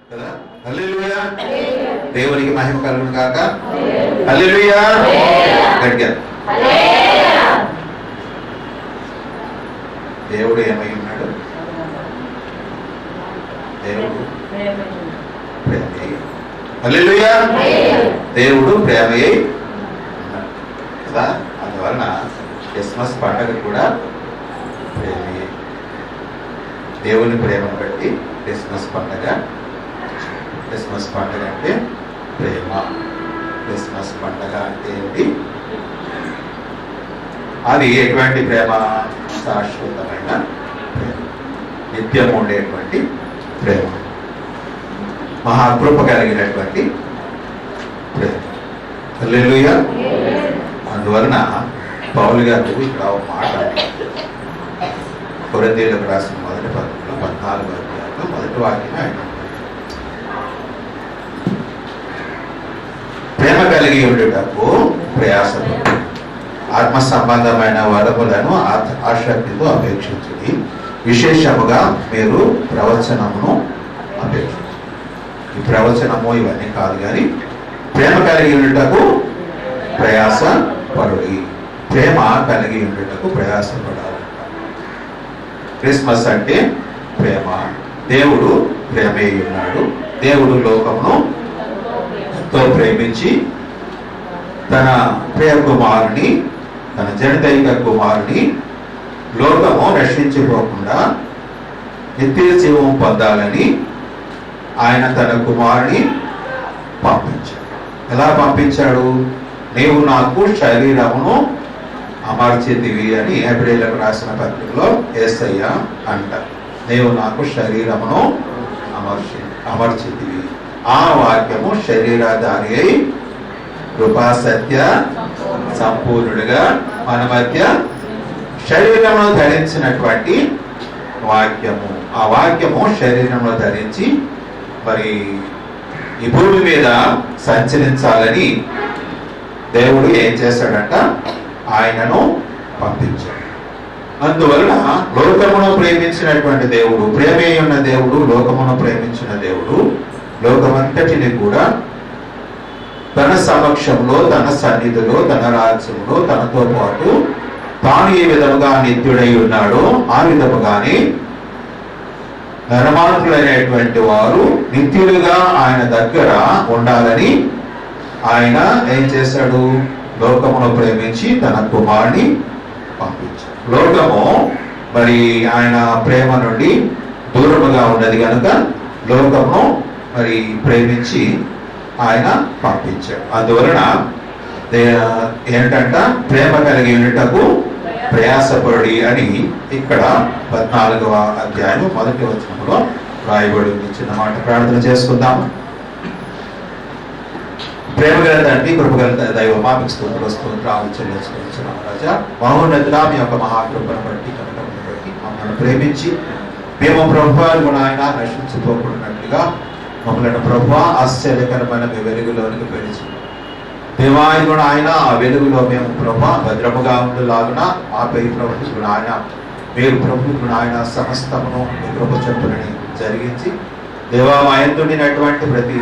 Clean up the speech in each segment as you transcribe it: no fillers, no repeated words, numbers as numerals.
కదా. హల్లెలూయా. దేవునికి మహిమ కలుగును గాక. హల్లెలూయా. గట్టిగా దేవుడు ఏమై ఉన్నాడు? దేవుడు ప్రేమయ్య. హల్లెలూయా. దేవుడు ప్రేమయ్య ఉన్నాడు కదా. అందువలన క్రిస్మస్ పండుగ కూడా ప్రేమయ్య. దేవుని ప్రేమను బట్టి క్రిస్మస్ పండుగ. క్రిస్మస్ పండుగ అంటే ప్రేమ. క్రిస్మస్ పండుగ అంటే ఏంటి? అది ఎటువంటి ప్రేమ? శాశ్వతమైన ప్రేమ, నిత్యం ఉండేటువంటి ప్రేమ, మహాకృప కలిగినటువంటి ప్రేమ. హల్లెలూయా. అందువలన పౌలు గారు ఇక్కడ ఒక మాట కొరింథీయులకు రాసిన మొదటి పత్రికలో 14వ అధ్యాయంలో మొదటి వాక్యం ఆయన ప్రేమ కలిగి ఉండుటకు ప్రయాసపడు, ఆత్మ సంబంధమైన వరములను ఆసక్తితో అపేక్షించుడి, విశేషముగా మీరు ప్రవచనమును అపేక్షించు. ఈ ప్రవచనము ఇవన్నీ కాదు కానీ ప్రేమ కలిగి ఉండుటకు ప్రయాస పడుడి. ప్రేమ కలిగి ఉండుటకు ప్రయాసపడాలి. క్రిస్మస్ అంటే ప్రేమ. దేవుడు ప్రేమే ఉన్నాడు. దేవుడు లోకమును ఎంతో ప్రేమించి తన ప్రియ కుమారుని, తన జనదైక కుమారుని లోకము రక్షించుకోకుండా నిత్య జీవం పొందాలని ఆయన తన కుమారుని పంపించాడు. ఎలా పంపించాడు? నీవు నాకు శరీరమును అమర్చితివి అని హెబ్రీయులకు రాసిన పత్రికలో యేసయ్య అంటారు. నీవు నాకు శరీరమును అమర్చితివి. ఆ వాక్యము శరీరధారి అయి కృపా సత్య సంపూర్ణుడిగా మన మధ్య శరీరంలో ధరించినటువంటి వాక్యము. ఆ వాక్యము శరీరంలో ధరించి మరి ఈ భూమి మీద సంచరించాలని దేవుడు ఏం చేశాడంట? ఆయనను పంపించాడు. అందువలన లోకమును ప్రేమించినటువంటి దేవుడు, ప్రేమే ఉన్న దేవుడు, లోకమును ప్రేమించిన దేవుడు లోకమంతటిని కూడా తన సమక్షంలో, తన సన్నిధిలో, తన రాజ్యంలో తనతో పాటు తాను ఏ విధముగా నిత్యుడై ఉన్నాడో ఆ విధముగానే నరమాత్రులైనటువంటి వారు నిత్యులుగా ఆయన దగ్గర ఉండాలని ఆయన ఏం చేశాడు? లోకమును ప్రేమించి తన కుమారుని పంపించాడు. లోకము మరి ఆయన ప్రేమ నుండి దూరముగా ఉన్నది కనుక లోకమును మరి ప్రేమించి ఆయన పంపించాడు. అందువలన ఏంటంట? ప్రేమ కలిగి ఉండుటకు ప్రయాసపడి అని ఇక్కడ 14వ అధ్యాయం మొదటి వచనంలో రాయబడి ఉంది. చిన్న మాట ప్రార్థన చేసుకుందాము. ప్రేమ గల తండ్రి, కృపగల దైవమా, మీకు స్తోత్రాలు చెల్లించుకుంటున్నాము రాజా. మహోన్నతుడా, మీ యొక్క మహాకృపను బట్టి, కనుకను బట్టి మమ్మల్ని ప్రేమించి మేము ప్రభువు ఆయన రక్షించుకోకున్నట్లుగా మమ్మల్ని ప్రభువా ఆశ్చర్యకరమైన మీ వెలుగులోనికి పిలిచి దేవాయన ఆయన ఆ వెలుగులో మేము ప్రభా భద్రముగా ఉండేలాగున ఆపై ప్రభుత్వ ఆయన మీరు ప్రభుత్వ ఆయన సమస్తమును మీ ప్రభు చెప్పులని జరిగించి దేవా మా యందుండినటువంటి ప్రతి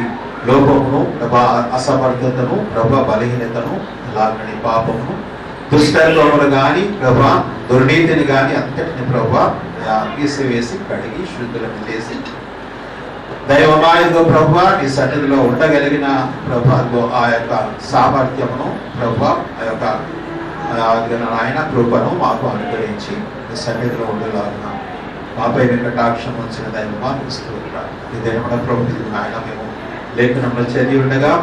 లోపమును, ప్రభా అసమర్థతను, ప్రభా బలహీనతను, అలాగని పాపమును, దుష్టత్వములు కానీ ప్రభా దుర్నీతిని కానీ అంతటిని ప్రభా తీసివేసి కడిగి శుద్ధులను చేసి దైవమాయకు ప్రభు నీ సన్నిధిలో ఉండగలిగిన ప్రభు ఆ యొక్క సామర్థ్యమును ప్రభు ఆ యొక్క ఆయన కృపను మాకు అనుగ్రహించి నీ సన్నిధిలో ఉండేలాగా మాపై మీ కటాక్షం వచ్చిన దైవమా స్తోత్రాలు. ఇదే మన ప్రభు ఆయన మేము లేఖనంలో చదివి ఉండగా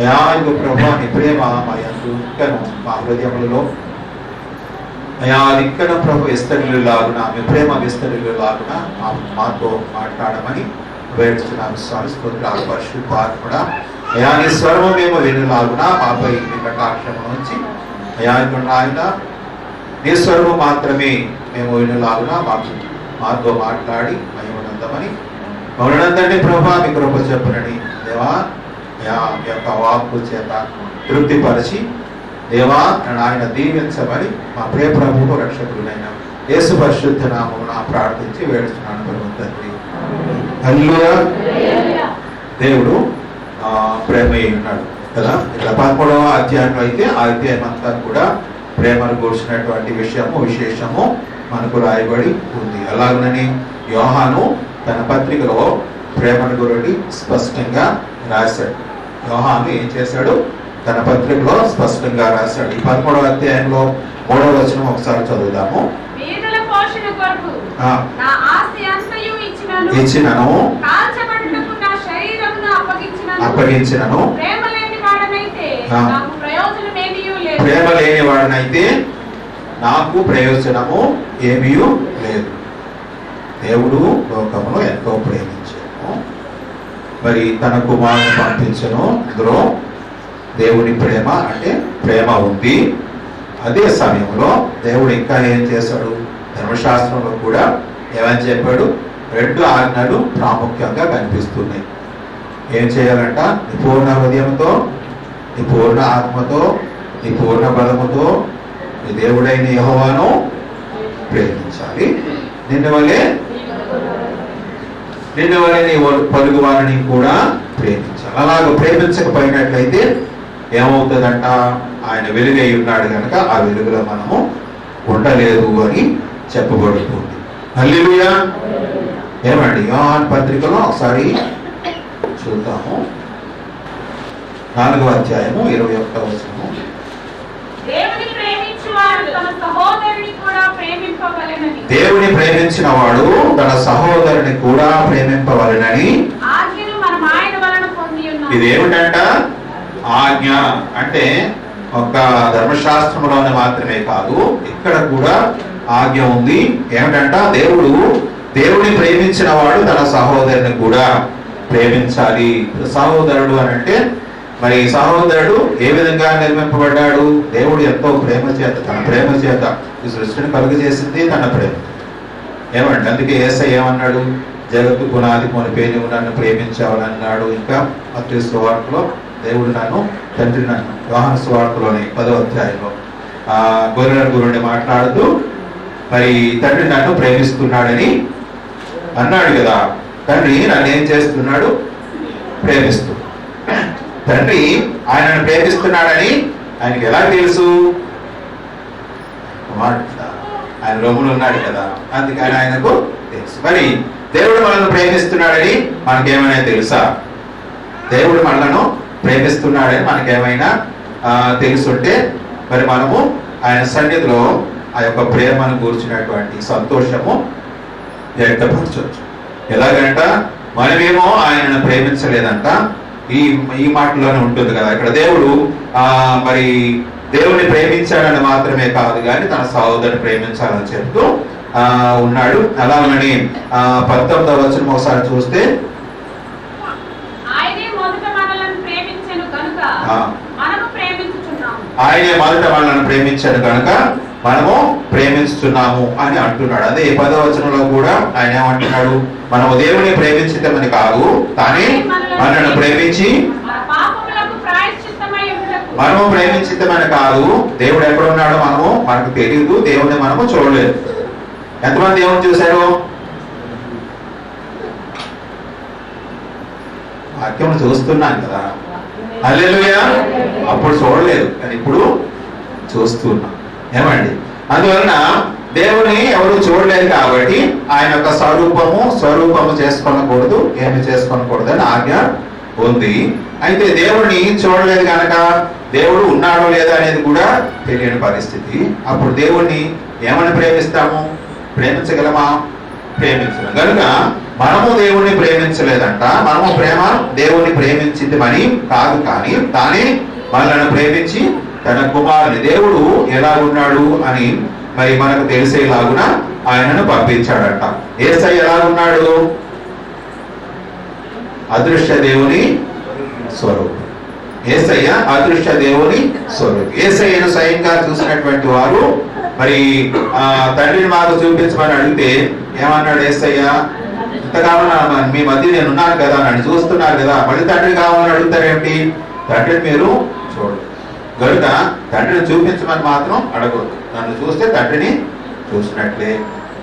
అయాకు ప్రభు నీ ప్రేమ మా యందును మా హృదయములలో ఇక్కడ ప్రభు విస్తరిల్లు లాగున మీ ప్రేమ విస్తరిల్లు లాగున మాతో మాట్లాడమని వేడుచున్నాము. స్వామి స్తోత్రాలు. పరిశుద్ధాత్ముడా అయా నీ స్వరము మేము వినలాగున మాపై మీ కటాక్షము నుంచి అయా ఆయన నీ స్వరము మాత్రమే మేము వినలాగున మాతో మాట్లాడి మహిమనందమని మౌనందండి ప్రభా మీ కృప చెప్పునని దేవా అయా మీ యొక్క వాక్కు చేత తృప్తిపరిచి దేవా ఆయన దీవించమని మా ప్రియ ప్రభువు రక్షకులైన యేసు పరిశుద్ధ నామమున ప్రార్థించి వేడుచున్నాను తండ్రి. హల్లెలూయా. దేవుడు ప్రేమ ఉన్నాడు కదా. ఇక్కడ 13వ అధ్యాయంలో అయితే ఆ అధ్యాయం అంతా కూడా ప్రేమను కూర్చున్నటువంటి విశేషము మనకు రాయబడి ఉంది. అలాగనని యోహాను తన పత్రికలో ప్రేమను గురించి స్పష్టంగా రాశాడు. యోహాను ఏం చేశాడు? తన పత్రికలో స్పష్టంగా రాశాడు. ఈ 13వ అధ్యాయంలో 3వ వచనం ఒకసారి చదువుదాము. ఇచ్చినను అప్పగించినను ప్రేమ లేని వాడనైతే నాకు ప్రయోజనము ఏమీ లేదు. దేవుడు లోకమును ఎంతో ప్రేమించాను, మరి తన కుమారుని పంపించను. అందులో దేవుని ప్రేమ అంటే ప్రేమ ఉంది. అదే సమయంలో దేవుడు ఇంకా ఏం చేశాడు? ధర్మశాస్త్రంలో కూడా ఏమని చెప్పాడు? 2 ఆజ్ఞలు ప్రాముఖ్యంగా కనిపిస్తున్నాయి. ఏం చేయాలంట? నీ పూర్ణ హృదయంతో, నీ పూర్ణ ఆత్మతో, నీ పూర్ణ బలముతో నీ దేవుడైన యెహోవాను ప్రేమించాలి. నిన్ను వలె నీ పొరుగు వారిని కూడా ప్రేమించాలి. అలాగ ప్రేమించకపోయినట్లయితే ఏమవుతుందంట? ఆయన వెలుగై ఉన్నాడు కనుక ఆ వెలుగులో మనము ఉండలేదు అని చెప్పబడుతుంది. హల్లెలూయా. ఏమండి? యోహాను పత్రికలో ఒకసారి చూద్దాము. 4వ అధ్యాయము 21వ వచనము. దేవుని ప్రేమించిన వాడు తన సహోదరుని కూడా ప్రేమింపవలెనని ఇదేమిటంట? ఆజ్ఞ అంటే ఒక ధర్మశాస్త్రంలోనే మాత్రమే కాదు, ఇక్కడ కూడా ఆజ్ఞ ఉంది. ఏమిటంట? దేవుడిని ప్రేమించిన వాడు తన సహోదరుని కూడా ప్రేమించాలి. సహోదరుడు అని అంటే మరి సహోదరుడు ఏ విధంగా నిర్మింపబడ్డాడు? దేవుడు ఎంతో ప్రేమ చేత, తన ప్రేమ చేత ఈ సృష్టిని కలుగజేసింది తన ప్రేమ. ఏమంటే అందుకే యేసయ్య ఏమన్నాడు? జగత్తు పునాది పేరు నన్ను ప్రేమించావని అన్నాడు. ఇంకా మత్తయి సువార్తలో దేవుడు తండ్రి నన్ను, యోహాను సువార్తలోని 10వ అధ్యాయంలో గొర్రెల గురుని మాట్లాడుతూ మరి తండ్రి నన్ను ప్రేమిస్తున్నాడని అన్నాడు కదా. తండ్రి నన్ను ఏం చేస్తున్నాడు? ప్రేమిస్తూ. తండ్రి ఆయనను ప్రేమిస్తున్నాడని ఆయనకి ఎలా తెలుసు? ఆయన రొమ్ములు ఉన్నాడు కదా, అందుకని ఆయనకు తెలుసు. మరి దేవుడు మనల్ని ప్రేమిస్తున్నాడని మనకేమైనా తెలుసా? దేవుడు మనలను ప్రేమిస్తున్నాడని మనకేమైనా తెలుసుంటే మరి మనము ఆయన సన్నిధిలో ఆ యొక్క ప్రేమను కూర్చున్నటువంటి సంతోషము వ్యక్తపరచవచ్చు. ఎలాగంట? మనమేమో ఆయనను ప్రేమించలేదంట. ఈ మాటలోనే ఉంటుంది కదా. ఇక్కడ దేవుడు మరి దేవుని ప్రేమించాడని మాత్రమే కాదు కానీ తన సహోదరుని ప్రేమించాలని చెప్తూ ఉన్నాడు. అలాగని 19వ వచనం ఒకసారి చూస్తే, ఆయనే మొదట మనలను ప్రేమించాను కనుక మనము ప్రేమించుతున్నాము అని అంటున్నాడు. అదే 10వ వచనంలో కూడా ఆయన ఏమంటున్నాడు? మనము దేవుని ప్రేమించటమని కాదు, కానీ మనల్ని ప్రేమించి మనము ప్రేమించటమని కాదు. దేవుడు ఎక్కడ ఉన్నాడో మనకు తెలియదు, దేవుడిని మనము చూడలేదు. ఎంతమంది దేవుని చూశారు? వాక్యం చూస్తున్నాం కదా. హల్లెలూయా. అప్పుడు చూడలేదు కానీ ఇప్పుడు చూస్తున్నాం. ఏమండి? అందువలన దేవుని ఎవరు చూడలేదు కాబట్టి ఆయన యొక్క స్వరూపము చేసుకోనకూడదు, ఏమి చేసుకోనకూడదు అని ఆజ్ఞ ఉంది. అయితే దేవుడిని చూడలేదు కనుక దేవుడు ఉన్నాడో లేదా అనేది కూడా తెలియని పరిస్థితి. అప్పుడు దేవుణ్ణి ఏమని ప్రేమిస్తాము? ప్రేమించగలమా? ప్రేమించలేం. కనుక మనము దేవుణ్ణి ప్రేమించలేదంట. మనము దేవుణ్ణి ప్రేమించింది కాదు, కానీ తానే మనల్ని ప్రేమించి తన కుమారుని, దేవుడు ఎలా ఉన్నాడు అని మరి మనకు తెలిసేలాగున ఆయనను పంపించాడట. యేసయ్య ఎలా ఉన్నాడు? అదృశ్య దేవుని స్వరూపం. యేసయ్య అదృశ్య దేవుని స్వరూపం. యేసయ్యను స్వయంగా చూసినటువంటి వారు మరి తండ్రిని మాకు చూపించమని అడిగితే ఏమన్నాడు యేసయ్య? ఇంతకాలం మీ మధ్య నేను ఉన్నాను కదా, నన్ను చూస్తున్నారు కదా, మళ్ళీ తండ్రి కావాలని అడుగుతారేమిటి? తండ్రిని మీరు చూడరు కనుక తండ్రిని చూపించమని మాత్రం అడగొద్దు. నన్ను చూస్తే తండ్రిని చూసినట్లే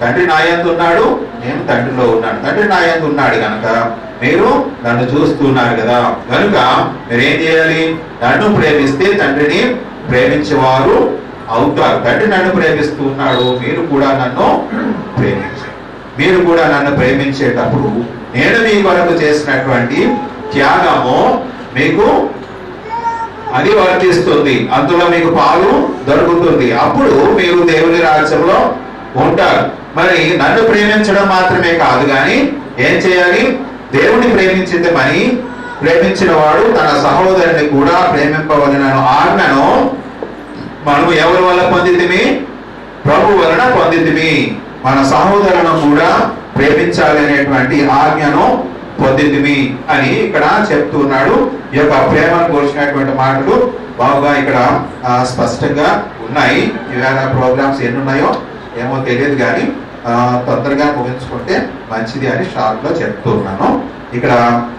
తండ్రి నా యందు ఉన్నాడు, నేను తండ్రిలో ఉన్నాను. తండ్రి నా యందు ఉన్నాడు కనుక మీరు నన్ను చూస్తున్నారు కదా, కనుక మీరేం చేయాలి? నన్ను ప్రేమిస్తే తండ్రిని ప్రేమించేవారు అవుతారు. తండ్రి నన్ను ప్రేమిస్తూ ఉన్నాడు, మీరు కూడా నన్ను ప్రేమించారు. మీరు కూడా నన్ను ప్రేమించేటప్పుడు నేను మీ కొరకు చేసినటువంటి త్యాగము మీకు అది వర్తిస్తుంది, అందులో మీకు పాలు దొరుకుతుంది. అప్పుడు మీరు దేవుని రాజ్యంలో ఉంటారు. మరి నన్ను ప్రేమించడం మాత్రమే కాదు కానీ ఏం చేయాలి? దేవుని ప్రేమించిన వాడు తన సహోదరుని కూడా ప్రేమింపవలెనను ఆజ్ఞను మనం ఎవరి వల్ల పొందితిమి? ప్రభు వలన పొందితిమి. మన సహోదరులను కూడా ప్రేమించాలి అనేటువంటి ఆజ్ఞను పొందితిమి అని ఇక్కడ చెప్తున్నాడు. ఈ యొక్క ప్రేమను కోర్చినటువంటి మాటలు బాగా ఇక్కడ స్పష్టంగా ఉన్నాయి. ఇవాళ ప్రోగ్రామ్స్ ఎన్ని ఉన్నాయో ఏమో తెలియదు కానీ తొందరగా ముగించుకుంటే మంచిది అని షార్ట్ లో చెప్తున్నాను. ఇక్కడ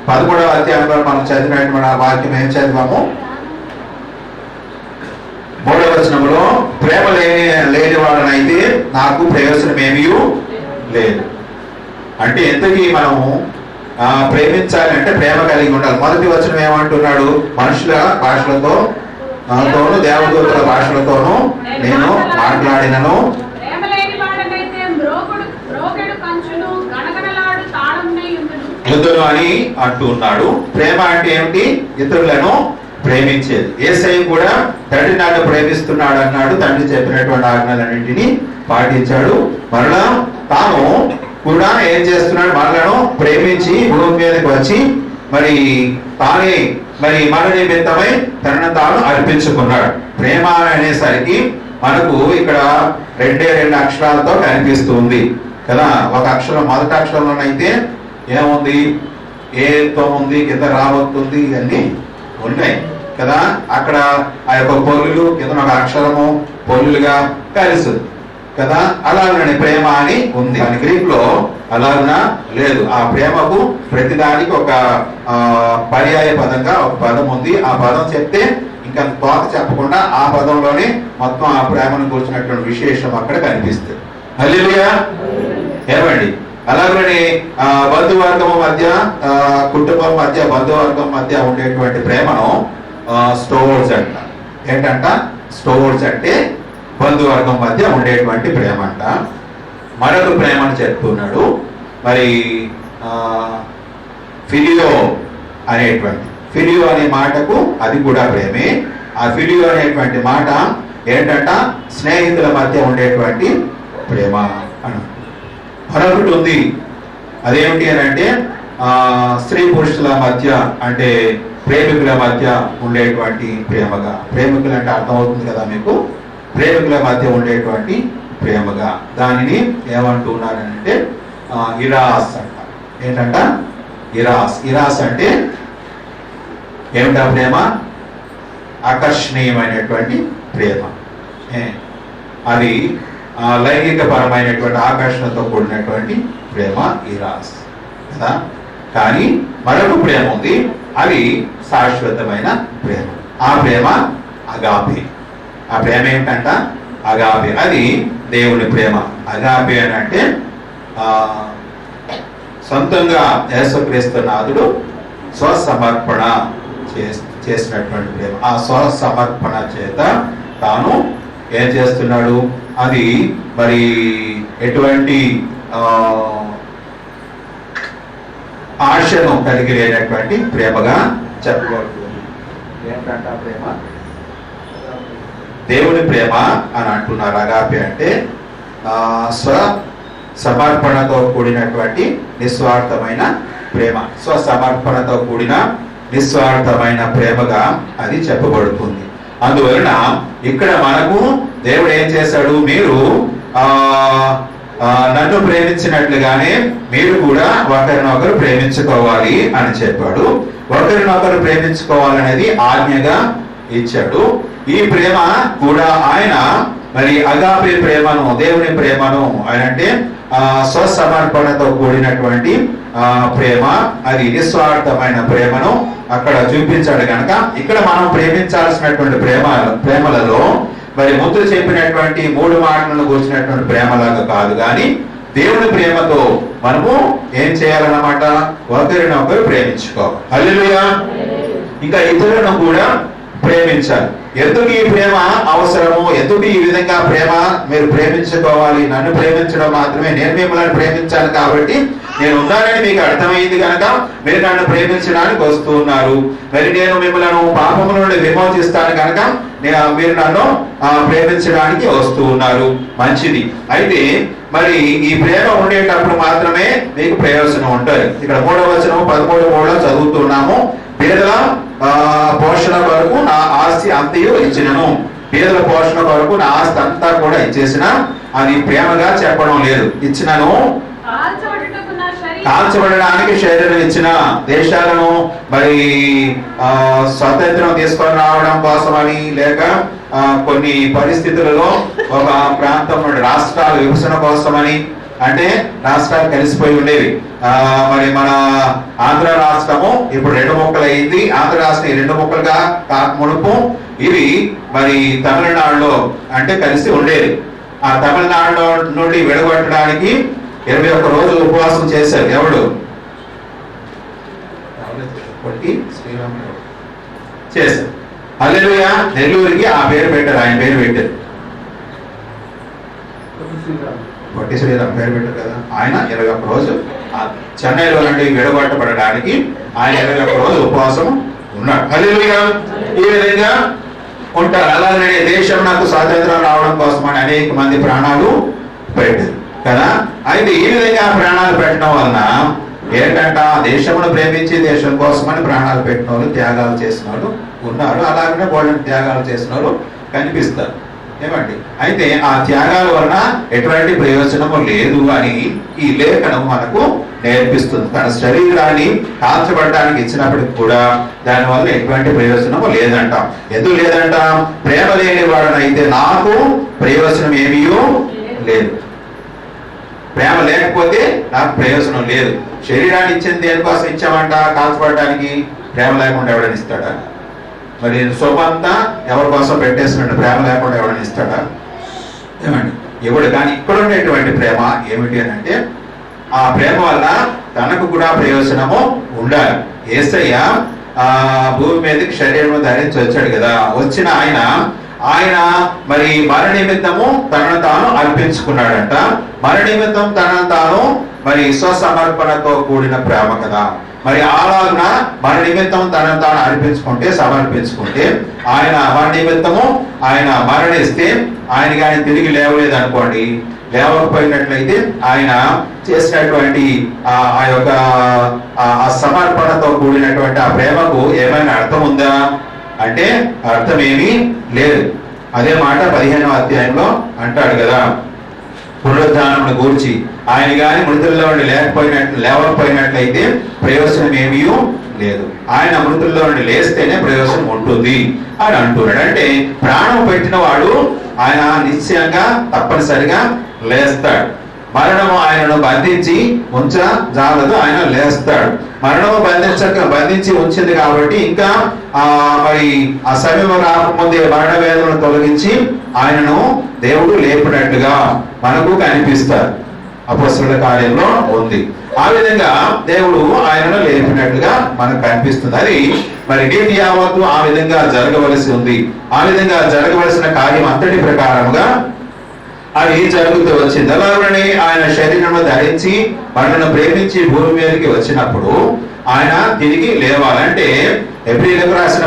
13వ అధ్యాయంలో మనం చదివినటువంటి వాక్యం ఏం చదివాము? 3వ వచనంలో ప్రేమ లేని వాడనైతే నాకు ప్రయోజనం ఏమీ లేదు. అంటే ఎంతకీ మనము ప్రేమించాలి అంటే ప్రేమ కలిగి ఉండాలి. మొదటి వచనం ఏమంటున్నాడు? మనుషుల భాషలతో దేవదూతల భాషలతోనూ నేను మాట్లాడినను అని అంటున్నాడు. ప్రేమ అంటే ఏమిటి? ఇతరులను ప్రేమించేది. యేసయ్య కూడా తండ్రి నన్ను ప్రేమిస్తున్నాడు అన్నాడు. తండ్రి చెప్పినటువంటి ఆజ్ఞలన్నింటినీ పాటించాడు. మరలా తాను కూడా ఏం చేస్తున్నాడు? మనలను ప్రేమించి భూమి మీదకి వచ్చి మరి తానే మన నిమిత్తమై తనను తాను అర్పించుకున్నాడు. ప్రేమ అనేసరికి మనకు ఇక్కడ 2 అక్షరాలతో కనిపిస్తుంది కదా. ఒక అక్షరం మొదటి అక్షరంలోనైతే ఏముంది? ఏతో ఉంది, కింద రాబోతుంది, ఇవన్నీ ఉన్నాయి కదా. అక్కడ ఆ యొక్క పొల్లులు కింద ఒక అక్షరము పొల్లులుగా కలిసి కదా. అలాగనే ప్రేమ అని ఉంది. అని గ్రీక్ లో అలాగనా లేదు. ఆ ప్రేమకు ప్రతిదానికి ఒక పర్యాయ పదంగా ఒక పదం ఉంది. ఆ పదం చెప్తే ఇంకా తోక చెప్పకుండా ఆ పదంలోనే మొత్తం ఆ ప్రేమను కూర్చున్నటువంటి విశేషం అక్కడ కనిపిస్తుంది. హల్లెలూయా. ఏమండి? అలాగనే బంధువర్గం మధ్య, కుటుంబం మధ్య, బంధువర్గం మధ్య ఉండేటువంటి ప్రేమను స్టోర్స్ అంట. ఏంటంట? స్టోర్స్ అంటే బంధువర్గం మధ్య ఉండేటువంటి ప్రేమ అంట. మరొక ప్రేమను చెప్తున్నాడు. మరి ఫిలియో అనేటువంటి, ఫిలియో అనే మాటకు అది కూడా ప్రేమే. ఆ ఫిలియో అనేటువంటి మాట ఏంటంట? స్నేహితుల మధ్య ఉండేటువంటి ప్రేమ అని. మరొకటి ఉంది. అదేమిటి అని అంటే స్త్రీ పురుషుల మధ్య అంటే ప్రేమికుల మధ్య ఉండేటువంటి ప్రేమగా. ప్రేమికులు అంటే అర్థమవుతుంది కదా మీకు. ప్రేమికుల మధ్య ఉండేటువంటి ప్రేమగా దానిని ఏమంటున్నారంటే ఇరాస్ అంట. ఏంటంట? ఇరాస్. ఇరాస్ అంటే ఏమిటా ప్రేమ? ఆకర్షణీయమైనటువంటి ప్రేమ. అది లైంగిక పరమైనటువంటి ఆకర్షణతో కూడినటువంటి ప్రేమ ఇరాస్ కదా. కానీ మరొక ప్రేమ ఉంది, అది శాశ్వతమైన ప్రేమ. ఆ ప్రేమ అగాపే. ఆ ప్రేమ ఏమిటంట? అగాపే. అది దేవుని ప్రేమ. అగాపే అని అంటే సొంతంగా యేసుక్రీస్తు నాథుడు స్వసమర్పణ చేసినటువంటి ప్రేమ. ఆ స్వసమర్పణ చేత తాను ఏం చేస్తున్నాడు? అది మరి ఎటువంటి ఆశను కలిగి లేనటువంటి ప్రేమగా చెప్పబడుతుంది. ఏంటంట ప్రేమ? దేవుని ప్రేమ అని అంటున్నారు. అగాపే అంటే స్వ సమర్పణతో కూడినటువంటి నిస్వార్థమైన ప్రేమ. స్వసమర్పణతో కూడిన నిస్వార్థమైన ప్రేమగా అది చెప్పబడుతుంది. అందువలన ఇక్కడ మనకు దేవుడు ఏం చేశాడు? మీరు నన్ను ప్రేమించినట్లుగానే మీరు కూడా ఒకరినొకరు ప్రేమించుకోవాలి అని చెప్పాడు. ఒకరినొకరు ప్రేమించుకోవాలనేది ఆజ్ఞగా ఇచ్చాడు. ఈ ప్రేమ కూడా ఆయన మరి అగాపే ప్రేమను, దేవుని ప్రేమను ఆయన అంటే స్వసమర్పణతో కూడినటువంటి ప్రేమ, అది నిస్వార్థమైన ప్రేమను అక్కడ చూపించాడు కనుక ఇక్కడ మనం ప్రేమించాల్సినటువంటి ప్రేమలలో మరి ముందు చెప్పినటువంటి 3 మాటలను కూర్చున్నటువంటి ప్రేమలాగా కాదు కానీ దేవుని ప్రేమతో మనము ఏం చేయాలన్నమాట? ఒకరినొకరు ప్రేమించుకోవాలి. హల్లెలూయా. ఇంకా ఇతరులను కూడా ప్రేమించాలి. ఎందుకు ఈ ప్రేమ అవసరము? ఎందుకు ఈ విధంగా ప్రేమ మీరు ప్రేమించుకోవాలి? నన్ను ప్రేమించడం మాత్రమే, నేను మిమ్మల్ని ప్రేమించాను కాబట్టి నేను ఉన్నానని మీకు అర్థమైంది కనుక మీరు నన్ను ప్రేమించడానికి వస్తూ ఉన్నారు. మరి నేను మిమ్మల్ని పాపము నుండి విమోచిస్తాను కనుక మీరు నన్ను ప్రేమించడానికి వస్తూ ఉన్నారు. మంచిది. అయితే మరి ఈ ప్రేమ ఉండేటప్పుడు మాత్రమే మీకు ప్రయోజనం ఉంటుంది. ఇక్కడ 3వ వచనం 13 చదువుతున్నాము. పేదల పోషణ కొరకు నా ఆస్తి అంతయు ఇచ్చినను. పేదల పోషణ కొరకు నా ఆస్తి అంతా కూడా ఇచ్చేసిన అది ప్రేమగా చెప్పడం లేదు. ఇచ్చినను కాల్చబడడానికి శరీరం ఇచ్చిన, దేశాలను మరి స్వాతంత్రం తీసుకొని రావడం కోసమని, లేక కొన్ని పరిస్థితులలో ఒక ప్రాంతం నుండి రాష్ట్రాల విభజన కోసమని, అంటే రాష్ట్రాలు కలిసిపోయి ఉండేవి. మరి మన ఆంధ్ర రాష్ట్రము ఇప్పుడు 2 ముక్కలు అయింది. ఆంధ్ర రాష్ట్రం 2 ముక్కలుగా మునుపు ఇవి మరి తమిళనాడులో అంటే కలిసి ఉండేది. ఆ తమిళనాడు నుండి విడగొట్టడానికి 21 రోజులు ఉపవాసం చేశారు. ఎవడు? శ్రీరాముడు చేశారు. హల్లెలూయా. నెల్లూరుకి ఆ పేరు పెట్టారు, ఆయన పేరు పెట్టారు. పొట్టి శ్రీరామ్ పేరు పెట్టారు కదా. ఆయన 21 రోజు చెన్నైలో నుండి విడగొట్టబడడానికి ఆయన 21 రోజు ఉపవాసం ఉన్నాడు. హల్లెలూయా. ఈ విధంగా ఉంటారు. అలాగే దేశం నాకు స్వాతంత్రం రావడం కోసం అని అనేక మంది ప్రాణాలు పెట్టారు కదా. అయితే ఈ విధంగా ప్రాణాలు పెట్టడం వలన ఏంటంట, దేశమును ప్రేమించి దేశం కోసమని ప్రాణాలు పెట్టిన వాళ్ళు, త్యాగాలు చేసిన వాళ్ళు ఉన్నారు. అలాగనే వాళ్ళని త్యాగాలు చేసిన వాళ్ళు కనిపిస్తారు. ఏమండి? అయితే ఆ త్యాగాల వలన ఎటువంటి ప్రయోజనము లేదు అని ఈ లేఖనం మనకు నేర్పిస్తుంది. తన శరీరాన్ని కాల్చబడడానికి ఇచ్చినప్పటికి కూడా దానివల్ల ఎటువంటి ప్రయోజనము లేదంట. ఎందుకు లేదంట? ప్రేమ లేని వాడనైతే నాకు ప్రయోజనం ఏమీ లేదు. ప్రేమ లేకపోతే నాకు ప్రయోజనం లేదు. శరీరాన్ని ఇచ్చింది దేనికోసం ఇచ్చామంట? కాల్చబడడానికి. ప్రేమ లేకుండా ఎవడని ఇస్తాడా? మరి సొమ్మంతా ఎవరి కోసం పెట్టేసినట్టు ప్రేమ లేకుండా ఎవడని ఇస్తాడా? ఏమండి? ఎవడు. కానీ ఇక్కడ ఉండేటువంటి ప్రేమ ఏమిటి అని అంటే, ఆ ప్రేమ వల్ల తనకు కూడా ప్రయోజనము ఉండాలి. యేసయ్య భూమి మీదకి శరీరం ధరించి వచ్చాడు కదా. వచ్చిన ఆయన మరి మన నిమిత్తము తనను తాను అర్పించుకున్నాడంట. మన నిమిత్తం తనను తాను మరి స్వసమర్పణతో కూడిన ప్రేమ కదా. మరి అలాగా మన నిమిత్తం తనను తాను అర్పించుకుంటే, సమర్పించుకుంటే, ఆయన మన నిమిత్తము ఆయన మరణిస్తే, ఆయన కానీ తిరిగి లేవలేదు అనుకోండి, లేవకపోయినట్లయితే ఆయన చేసినటువంటి ఆ యొక్క ఆ సమర్పణతో కూడినటువంటి ఆ ప్రేమకు ఏమైనా అర్థం ఉందా అంటే అర్థం ఏమీ లేదు. అదే మాట 15వ అధ్యాయంలో అంటాడు కదా, పునరుద్ధానమును గూర్చి ఆయన గాని మృతుల్లో నుండి లేవకపోయినట్లయితే ప్రయోజనం ఏమీ లేదు. ఆయన మృతుల్లో నుండి లేస్తేనే ప్రయోజనం ఉంటుంది అని అంటున్నాడు. అంటే ప్రాణం పెట్టిన వాడు ఆయన నిశ్చయంగా తప్పనిసరిగా లేస్తాడు. మరణము ఆయనను బంధించి ఉంచజాలదు, ఆయన లేస్తాడు. మరణము బంధించి ఉంచింది కాబట్టి ఇంకా మరి ఆ సమయం రాకముందే మరణ వేదనను తొలగించి ఆయనను దేవుడు లేపినట్లుగా మనకు కనిపిస్తారు. అపొస్తలుల కార్యంలో ఉంది. ఆ విధంగా దేవుడు ఆయనను లేపినట్లుగా మనకు కనిపిస్తుంది. అది మరి నీతి యావత్తు ఆ విధంగా జరగవలసి ఉంది. ఆ విధంగా జరగవలసిన కార్యం అంతటి ప్రకారముగా అది జరుగుతూ వచ్చింది. అలాగనే ఆయన శరీరంలో ధరించి మనల్ని ప్రేమించి భూమి మీదకి వచ్చినప్పుడు ఆయన తిరిగి లేవాలంటే ఎబ్రీయులకు రాసిన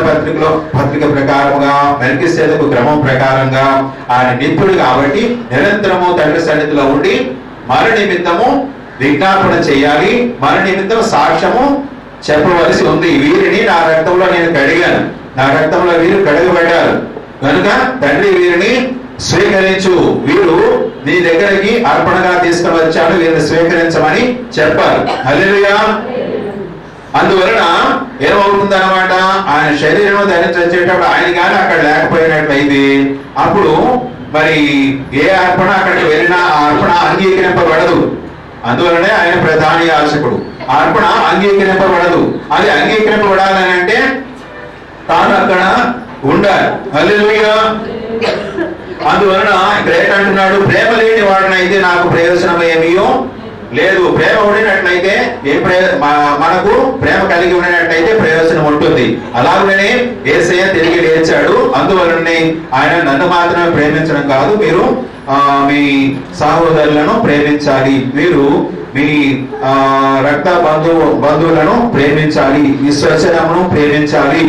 పత్రిక ప్రకారముగా మెల్కీసెదెకు క్రమం ప్రకారంగా ఆయన నిత్యుడు కాబట్టి నిరంతరము తండ్రి సన్నిధిలో ఉండి మన నిమిత్తము విజ్ఞాపన చేయాలి, మన నిమిత్తం సాక్ష్యము చెప్పవలసి ఉంది. వీరిని నా రక్తంలో నేను కడిగాను, నా రక్తంలో వీరు కడగబడ్డారు కనుక తండ్రి వీరిని స్వీకరించు, వీరు నీ దగ్గరికి అర్పణగా తీసుకుని వచ్చాడు, వీరిని స్వీకరించమని చెప్పారు. హల్లెలూయా. అందువలన ఏమవుతుంది అనమాట, ఆయన శరీరం ధరించి వచ్చేటప్పుడు ఆయన కానీ అక్కడ లేకపోయినట్లయితే అప్పుడు మరి ఏ అర్పణ అక్కడికి వెళ్ళినా ఆ అర్పణ అంగీకరింపబడదు. అందువలనే ఆయన ప్రధాన యాజకుడు. ఆ అర్పణ అంగీకరింపబడదు. అది అంగీకరింపబడాలని అంటే తాను అక్కడ ఉండాలి. హల్లెలూయా. అందువలన ఇక్కడ ఏంటంటున్నాడు, ప్రేమ లేని వాడినైతే నాకు ప్రయోజనం ఏమీయో లేదు. ప్రేమ ఉండినట్లయితే మనకు ప్రేమ కలిగి ఉండినట్లయితే ప్రయోజనం ఉంటుంది. అలాగనే యేసయ్య తిరిగి లేచాడు. అందువలనే ఆయన నన్ను మాత్రమే ప్రేమించడం కాదు, మీరు మీ సహోదరులను ప్రేమించాలి, మీరు మీ రక్త బంధువులను ప్రేమించాలి, ఈ స్వజనమును ప్రేమించాలి.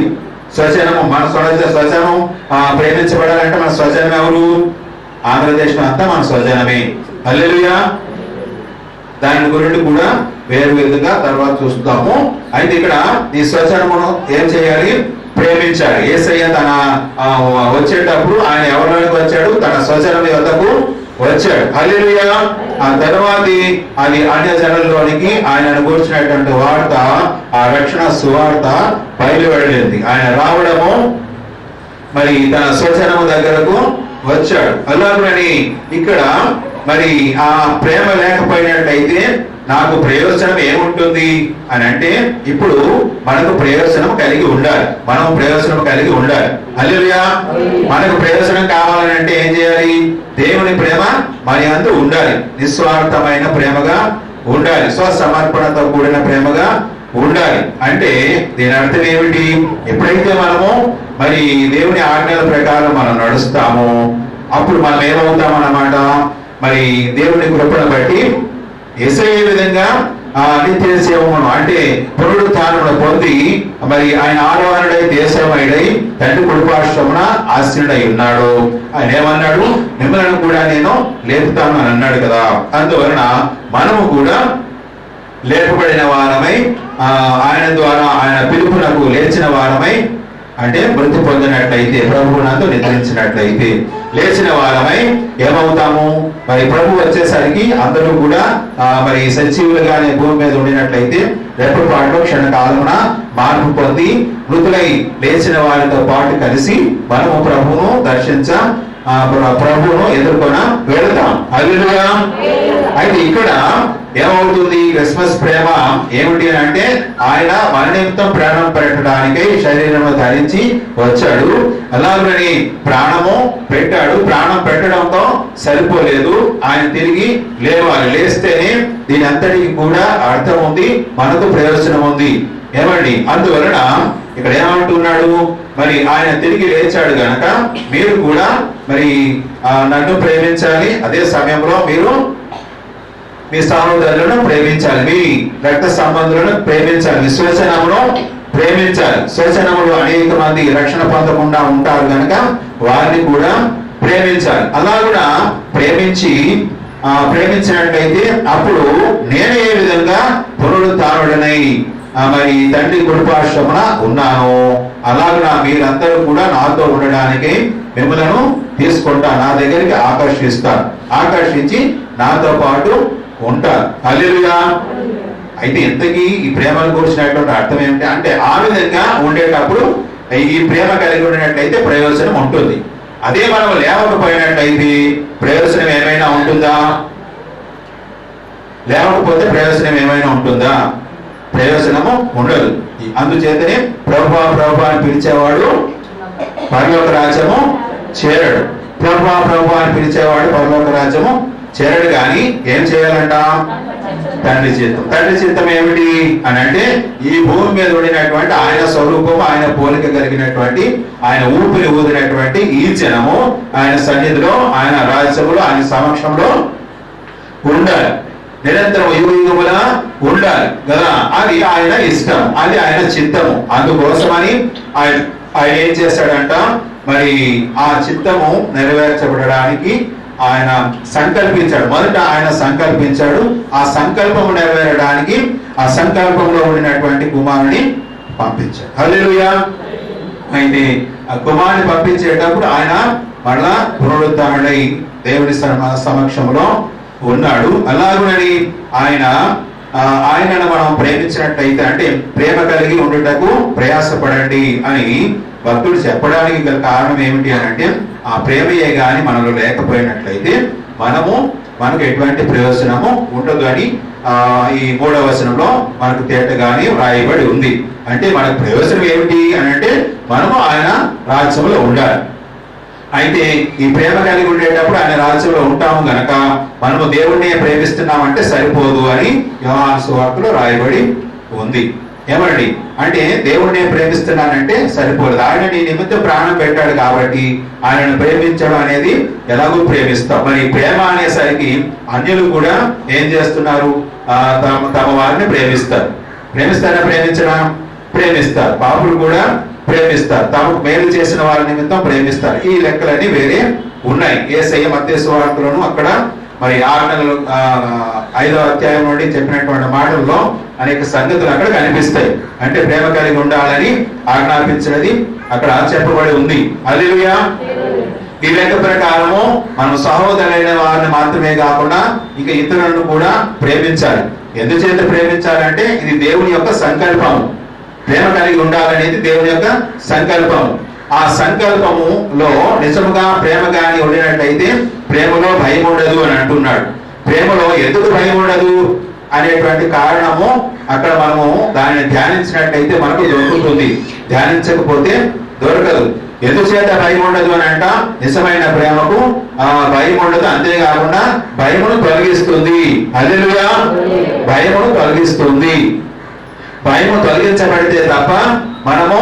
స్వజనము మన స్వజనం ప్రేమించబడాలంటే మన స్వజనం ఎవరు? ఆంధ్రదేశం అంతా మన స్వజనమే. హల్లెలూయా. దాని గురించి కూడా వేరు విధంగా తర్వాత చూస్తాము. అయితే ఇక్కడ ఈ స్వజనమును ఏం చేయాలి? ప్రేమించాలి. యేసయ్య తన వచ్చేటప్పుడు ఆయన ఎవరిలోకి వచ్చాడు? తన స్వజనం యొద్దకు వచ్చాడు. హల్లెలూయా. ఆ తర్వాత అది అన్య జనుల్లోనికి ఆయనను కూర్చున్నటువంటి వార్త, ఆ రక్షణ సువార్త బయలువెళ్ళింది. ఆయన రావడము మరి తన స్వజనము దగ్గరకు వచ్చాడు. అలాగని ఇక్కడ మరి ఆ ప్రేమ లేకపోయినట్లయితే నాకు ప్రయోజనం ఏముంటుంది అని అంటే, ఇప్పుడు మనకు ప్రయోజనం కలిగి ఉండాలి, మనం ప్రయోజనం కలిగి ఉండాలి. హల్లెలూయా. మనకు ప్రయోజనం కావాలంటే ఏం చేయాలి? దేవుని ప్రేమ మన యందు ఉండాలి, నిస్వార్థమైన ప్రేమగా ఉండాలి, స్వసమర్పణతో కూడిన ప్రేమగా ఉండాలి. అంటే దీని అర్థం ఏమిటి? ఎప్పుడైతే మనము మరి దేవుని ఆజ్ఞల ప్రకారం మనం నడుస్తామో అప్పుడు మనం ఏమవుతాం అన్నమాట, మరి దేవుని కృపను బట్టి యేసయ్య విధంగా నిత్య సేవమును అంటే పునరుత్థానమును పొంది మరి ఆయన ఆరోహణుడై దేశమయుడై తండ్రి కుడిపార్శ్వమున ఆసీనుడై ఉన్నాడు. ఆయన ఏమన్నాడు? మిమ్మల్ని కూడా నేను లేపుతాను అని అన్నాడు కదా. అందువలన మనము కూడా లేపబడిన వారమై ఆయన ద్వారా ఆయన పిలుపునకు లేచిన వారమై, అంటే మృతి పొందినట్లయితే ప్రభువునందు నిద్రించినట్లయితే లేచిన వారమై ఏమవుతాము? మరి ప్రభు వచ్చేసరికి అందరూ కూడా మరి సజీవులుగానే భూమి మీద ఉండినట్లయితే రేపటి పాటు క్షణకాలమున మార్పు పొంది మృతులై లేచిన వారితో పాటు కలిసి మనము ప్రభువును ప్రభువును ఎదుర్కొన వెళతాం. హల్లెలూయా. అయితే ఇక్కడ ఏమవుతుంది? క్రిస్మస్ ప్రేమ ఏమిటి అంటే, ఆయన మన నిమిత్తం ప్రాణం పెట్టడానికి శరీరము ధరించి వచ్చాడు. అలాగని ప్రాణము పెట్టాడు. ప్రాణం పెట్టడంతో సరిపోలేదు, ఆయన తిరిగి లేవాలి. లేస్తేనే దీని అంతటికి కూడా అర్థం ఉంది, మనకు ప్రయోజనం ఉంది. ఏమండి? అందువలన ఇక్కడ ఏమంటున్నాడు? మరి ఆయన తిరిగి లేచాడు గనక మీరు కూడా మరి నన్ను ప్రేమించాలి, అదే సమయంలో మీరు మీ సహోదరులను ప్రేమించాలి, మీ రక్త సంబంధులను ప్రేమించాలి, విశ్వసనమును ప్రేమించాలి. స్వజనములు అనేక మంది రక్షణ పొందకుండా ఉంటారు కనుక వారిని కూడా ప్రేమించాలి. అలా కూడా ప్రేమించినట్లయితే అప్పుడు నేను ఏ విధంగా పునరుత్థానుడనై మరి తండ్రి కుడిపార్శ్వమున ఉన్నాను, అలాగా మీరందరూ కూడా నాతో ఉండడానికి మిమ్మలను తీసుకుంటా, నా దగ్గరికి ఆకర్షించి నాతో పాటు ఉంటారు. హల్లెలూయా. అయితే ఇంతకీ ఈ ప్రేమను కూర్చున్నటువంటి అర్థం ఏమిటి అంటే, ఆ విధంగా ఉండేటప్పుడు ఈ ప్రేమ కలిగి ఉండినట్లయితే ప్రయోజనం ఉంటుంది. అదే మనం లేవకపోయినట్లయితే ప్రయోజనం ఏమైనా ఉంటుందా? లేవకపోతే ప్రయోజనం ఏమైనా ఉంటుందా? ప్రయోజనము ఉండదు. అందుచేతనే ప్రభువా ప్రభువా అని పిలిచేవాడు పరలోక రాజ్యము చేరడు. ప్రభువా ప్రభువా అని పిలిచేవాడు పరలోక రాజ్యము చేరడు. కానీ ఏం చేయాలంట? తండ్రి చిత్తం. తండ్రి చిత్తం ఏమిటి అని అంటే, ఈ భూమి మీద ఉండినటువంటి ఆయన స్వరూపము, ఆయన పోలిక కలిగినటువంటి, ఆయన ఊపిరి ఊదినటువంటి ఈ జనము ఆయన సన్నిధిలో, ఆయన రాజ్యములో, ఆయన సమక్షంలో ఉండాలి, నిరంతరం యుగముల ఉండాలి కదా. అది ఆయన ఇష్టం, అది ఆయన చిత్తము. అందుకోసమని ఆయన ఏం చేశాడంట, మరి ఆ చిత్తము నెరవేర్చబడడానికి ఆయన సంకల్పించాడు. మొదట ఆయన సంకల్పించాడు, ఆ సంకల్పము నెరవేరడానికి ఆ సంకల్పంలో ఉండినటువంటి కుమారుని పంపించాడు. హల్లెలూయా. అయితే ఆ కుమారుని పంపించేటప్పుడు ఆయన మళ్ళా పునరుద్ధరణై దేవుని సమక్షంలో ఉన్నాడు. అలాగునని ఆయనను మనం ప్రేమించినట్లయితే, అంటే ప్రేమ కలిగి ఉండుటకు ప్రయాసపడండి అని భక్తుడు చెప్పడానికి గల కారణం ఏమిటి అని అంటే, ఆ ప్రేమయే గాని మనలో లేకపోయినట్లయితే మనకు ఎటువంటి ప్రయోజనము ఉండదు అని ఈ 3వ వచనంలో మనకు తేటగానే వ్రాయబడి ఉంది. అంటే మనకు ప్రయోజనం ఏమిటి అని అంటే, మనము ఆయన రాజ్యంలో ఉండాలి. అయితే ఈ ప్రేమ కలిగి ఉండేటప్పుడు ఆయన రాజ్యంలో ఉంటాము గనక మనము దేవుణ్ణి ప్రేమిస్తున్నామంటే సరిపోదు అని యోహాను సువార్తలో రాయబడి ఉంది. ఏమండి, అంటే దేవుణ్ణి ప్రేమిస్తున్నానంటే సరిపోదు. ఆయన నీ నిమిత్తం ప్రాణం పెట్టాడు కాబట్టి ఆయనను ప్రేమించడం అనేది ఎలాగో ప్రేమిస్తాం. మరి ప్రేమ అనేసరికి అన్యులు కూడా ఏం చేస్తున్నారు? తమ వారిని ప్రేమిస్తారు. ప్రేమించడం ప్రేమిస్తారు. పాపులు కూడా ప్రేమిస్తారు. తమకు మేలు చేసిన వారి నిమిత్తం ప్రేమిస్తారు. ఈ లెక్కలన్నీ వేరే ఉన్నాయి. యేసయ్య మత్తయి సువార్తలోను అక్కడ మరి 5వ అధ్యాయం నుండి చెప్పినటువంటి మాటల్లో అనేక సంగతులు అక్కడ కనిపిస్తాయి. అంటే ప్రేమ కలిగి ఉండాలని ఆజ్ఞాపించినది అక్కడ చెప్పబడి ఉంది. హల్లెలూయా. ఈ లెక్క ప్రకారము మనం సహోదరులైన వారిని మాత్రమే కాకుండా ఇక ఇతరులను కూడా ప్రేమించాలి. ఎందుచేత ప్రేమించాలంటే ఇది దేవుని యొక్క సంకల్పము. ప్రేమ కలిగి ఉండాలనేది దేవుని యొక్క సంకల్పము. ఆ సంకల్పములో నిజముగా ప్రేమ కానీ ఉండినట్లయితే ప్రేమలో భయం ఉండదు అని అంటున్నాడు. ప్రేమలో ఎందుకు భయం ఉండదు అనేటువంటి కారణము అక్కడ మనము దానిని ధ్యానించినట్లయితే మనకు దొరుకుతుంది. ధ్యానించకపోతే దొరకదు. ఎందుచేత భయం ఉండదు అని అంట? నిజమైన ప్రేమకు భయం ఉండదు. అంతేకాకుండా భయమును తొలగిస్తుంది. హల్లెలూయా. భయమును తొలగిస్తుంది. భయము తొలగించబడితే తప్ప మనము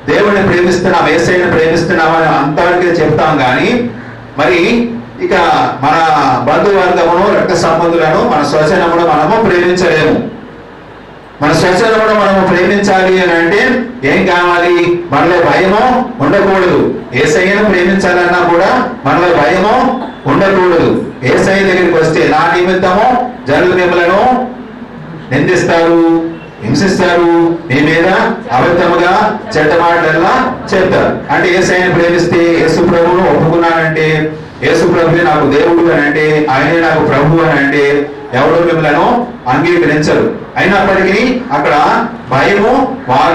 దేవుడిని ప్రేమిస్తున్నాం, యేసయ్యను ప్రేమిస్తున్నామని అంతవరకే చెప్తాం. కానీ మరి ఇక మన బంధువర్గమును, రక్త సంబంధులను, మన స్వజనమును మనము ప్రేమించలేము. మన స్వజనమును మనము ప్రేమించాలి అని అంటే ఏం కావాలి? మనలో భయము ఉండకూడదు. యేసయ్యను ప్రేమించాలన్నా కూడా మనలో భయము ఉండకూడదు. యేసయ్య దగ్గరికి వస్తే నా నిమిత్తము జనులు మిమ్మలను నిందిస్తారు, హింసిస్తారు, మీ మీద అబద్ధముగా చెడ్డ మాటల్లా చెప్తారు. అంటే యేసయ్యను ప్రేమిస్తే, యేసు ప్రభువును ఒప్పుకున్నానంటే, యేసు ప్రభువే నాకు దేవుడు అని అంటే, ఆయనే నాకు ప్రభు అని అంటే ఎవరు మిమ్మలను అంగీకరించరు. అయినప్పటికీ అక్కడ భయము వారు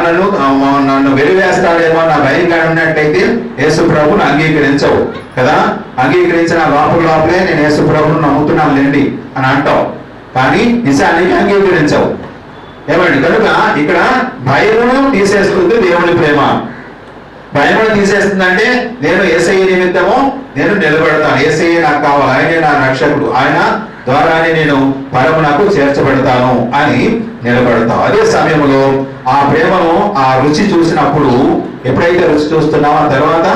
నన్ను వెలివేస్తాడేమో నా భయంగా ఉన్నట్టయితే యేసు ప్రభువును అంగీకరించవు కదా. అంగీకరించిన లోపలే నేను యేసు ప్రభువును నమ్ముతున్నాను లేండి అని అంటావు, కానీ నిజానికి అంగీకరించవు. ఏమండి? కనుక ఇక్కడ భయమును తీసేస్తుంది దేవుని ప్రేమ. భయమును తీసేస్తుందంటే నేను యేసయ్య నిమిత్తము నేను నిలబడతాను. యేసయ్య నాకు కావాలి, ఆయనే నా రక్షకుడు, ఆయన ద్వారానే నేను పరమునకు చేర్చబడతాను అని నిలబడతాం. అదే సమయంలో ఆ ప్రేమను, ఆ రుచి చూసినప్పుడు, ఎప్పుడైతే రుచి చూస్తున్నామో ఆ తర్వాత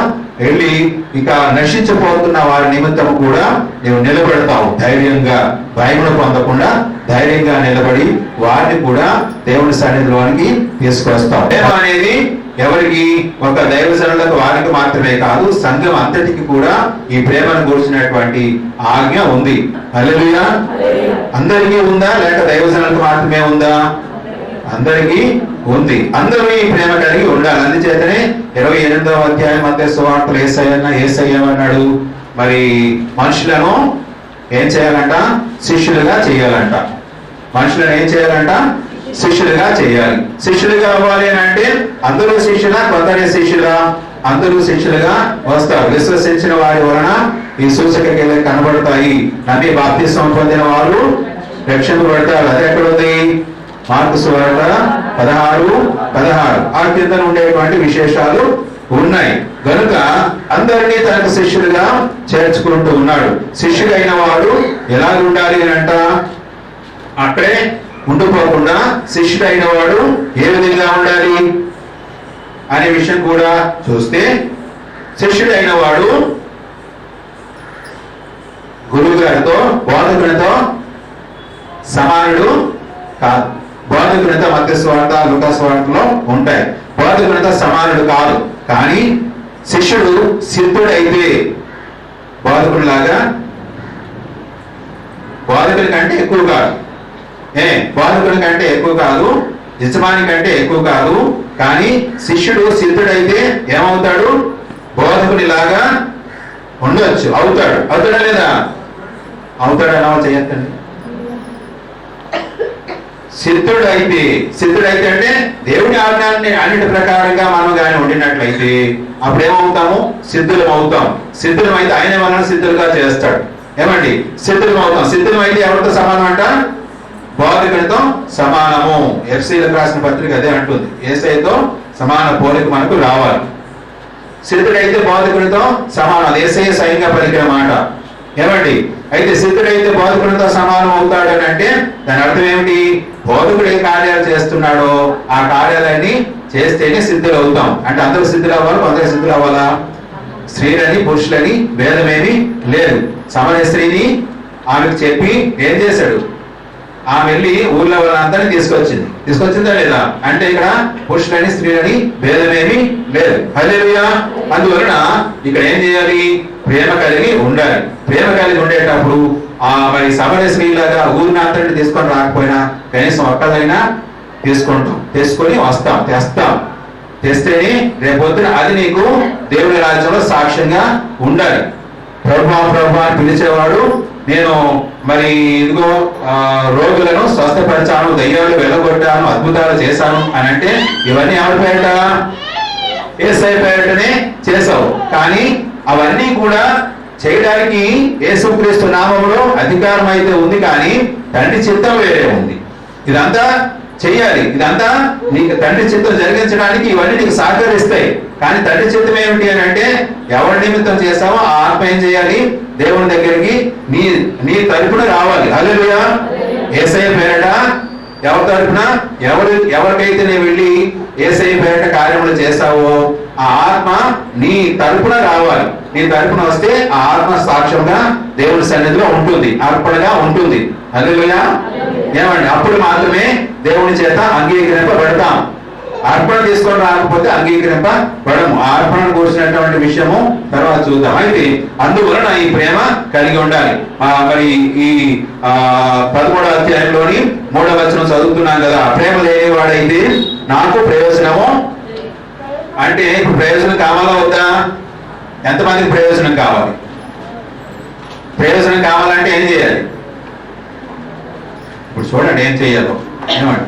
వెళ్ళి ఇక నశించిపోతున్న వారి నిమిత్తం కూడా నీవు నిలబడతావు. ధైర్యంగా, భయమును పొందకుండా ధైర్యంగా నిలబడి వారిని కూడా దేవుని సన్నిధిలోనికి తీసుకొస్తావు. ప్రేమ అనేది ఎవరికి? ఒక దైవజనులకు వారికి మాత్రమే కాదు, సంఘం అంతటికి కూడా ఈ ప్రేమను కూర్చున్నటువంటి ఆజ్ఞ ఉంది. హల్లెలూయా. అందరికీ ఉందా లేక దైవజనులకు మాత్రమే ఉందా? అందరికీ ఉంది. అందరూ ఈ ప్రేమ కలిగి ఉండాలి. అందుచేతనే 28వ అధ్యాయం మత్తయి సువార్తలో యేసయ్య అన్నాడు, మరి మనుషులను ఏం చేయాలంట? శిష్యులుగా చేయాలంట. మనుషులను ఏం చేయాలంట? శిష్యులుగా చేయాలి. శిష్యులుగా అవ్వాలి అని అంటే అందరూ శిష్యులా, కొందరే శిష్యులా? అందరూ శిష్యులుగా వస్తారు. విశ్వసించిన వారి వలన ఈ సూచక క్రియలు కనబడతాయి. నమ్మి బాప్తిస్మం పొందిన వారు రక్షింపబడతారు. అది ఎక్కడ ఉంది? మార్కు సువార్త 16:16. ఆ కింద ఉండేటువంటి విశేషాలు ఉన్నాయి. కనుక అందరినీ తనకు శిష్యులుగా చేర్చుకుంటూ ఉన్నాడు. శిష్యుడైన వాడు ఎలా ఉండాలి అని అంట? అక్కడే ఉండిపోకుండా శిష్యుడైన వాడు ఏ విధంగా ఉండాలి అనే విషయం కూడా చూస్తే, శిష్యుడైన వాడు గురువు గారితో, బోధకునితో సమానుడు కాదు. బోధకునితో మత్తయి సువార్త, లూకా సువార్తలో ఉంటాయి. బోధకునితో సమానుడు కాదు. కానీ శిష్యుడు సిద్ధుడైతే బోధకుడిలాగా, బోధకుడి కంటే ఎక్కువ కాదు, బోధకుడి కంటే ఎక్కువ కాదు, యజమాని కంటే ఎక్కువ కాదు. కానీ శిష్యుడు సిద్ధుడైతే ఏమవుతాడు? బోధకుని లాగా ఉండొచ్చు. అవుతాడా లేదా? అవుతాడనా? చేయొద్దండి. సిద్ధుడైతే అంటే దేవుని ఆజ్ఞాన్ని అన్నిటి ప్రకారంగా మనం కానీ ఉండినట్లయితే అప్పుడు ఏమవుతాము? సిద్ధులం అవుతాం. సిద్ధులం అయితే ఆయన మనల్ని సిద్ధులుగా చేస్తాడు. ఏమండి? సిద్ధులం అవుతాం. సిద్ధులం అయితే ఎవరితో సమానం అంట? బోధకునితో సమానము. ఎఫ్సీలకు రాసిన పత్రిక అదే అంటుంది. యేసయ్యతో సమాన పోలిక మనకు రావాలి. సిద్ధుడైతే బోధకుడితో సమానం. యేసయ్య స్వయంగా పలికిన మాట. ఏమండి? అయితే సిద్ధుడైతే బోధకుడితో సమానం అవుతాడు అని అంటే దాని అర్థం ఏమిటి? బోధకుడు ఏ కార్యాలు చేస్తున్నాడో ఆ కార్యాలన్నీ చేస్తేనే సిద్ధులు అవుతాం. అంటే అందరూ సిద్ధులు అవ్వాలి, కొందరు సిద్ధులు అవ్వాలా? స్త్రీలని పురుషులని భేదమేమి లేదు. సమరయ స్త్రీని ఆమెకు చెప్పి ఏం చేశాడు? ఆమె వెళ్ళి ఊర్లో వాళ్ళందరినీ తీసుకొచ్చిందా లేదా? అంటే ఇక్కడ పురుషులని స్త్రీలని భేదమేమి లేదు. హల్లెలూయా. అందువలన ఇక్కడ ఏం చేయాలి? ప్రేమ కలిగి ఉండాలి. ప్రేమ కలిగి ఉండేటప్పుడు మరి సమరయ స్త్రీలాగా ఊరిని అంతటిని తీసుకొని రాకపోయినా కనీసం ఒక్కదైనా తీసుకొని తెస్తాం. తెస్తేనే రేపొద్దున అది నీకు దేవుని రాజ్యంలో సాక్ష్యంగా ఉండాలి. ప్రభు అని పిలిచేవాడు, నేను మరి ఇదిగో రోగులను స్వస్థపరిచాను, దయ్యాలు వెళ్ళగొట్టాను, అద్భుతాలు చేశాను అని అంటే ఇవన్నీ ఎవరి పేరిట? యేసయ్య పేరిటనే చేసావు. కానీ అవన్నీ కూడా చేయడానికి యేసుక్రీస్తు నామములో అధికారం అయితే ఉంది, కానీ తండ్రి చిత్తం వేరే ఉంది. ఇదంతా చెయ్యాలి. ఇదంతా నీకు తండ్రి చిత్తం జరిగించడానికి ఇవన్నీ నీకు సహకరిస్తాయి. కానీ తండ్రి చిత్తం ఏమిటి అని అంటే ఎవరి నిమిత్తం చేసావో ఆ ఆత్మ ఏం చేయాలి? దేవుని దగ్గరికి నీ తరపున రావాలి. హల్లెలూయా. యేసయ్య పేరట ఎవరి తరపున? ఎవరికైతే నేను వెళ్ళి యేసయ్య పేరట కార్యములు చేసావో ఆ ఆత్మ నీ తరపున రావాలి. నీ తరపున వస్తే ఆ ఆత్మ సాక్ష్యంగా దేవుని సన్నిధిలో ఉంటుంది, అర్పణగా ఉంటుంది. హల్లెలూయా. ఏమండి? అప్పుడు మాత్రమే దేవుని చేత అంగీకరింపబడతాం. అర్పణ తీసుకొని రాకపోతే అంగీకరింపబడము. ఆ అర్పణను కూర్చున్నటువంటి విషయము తర్వాత చూద్దాం. అయితే అందువలన ఈ ప్రేమ కలిగి ఉండాలి. మరి ఈ 11వ అధ్యాయంలోని 3వ వచనం చదువుతున్నాం కదా. ప్రేమ లేనివాడైతే నాకు ప్రయోజనము అంటే ఇప్పుడు ప్రయోజనం కావాలా వద్దా? ఎంతమందికి ప్రయోజనం కావాలి? ప్రయోజనం కావాలంటే ఏం చేయాలి? ఇప్పుడు చూడండి ఏం చెయ్యాలో. ఏమండి?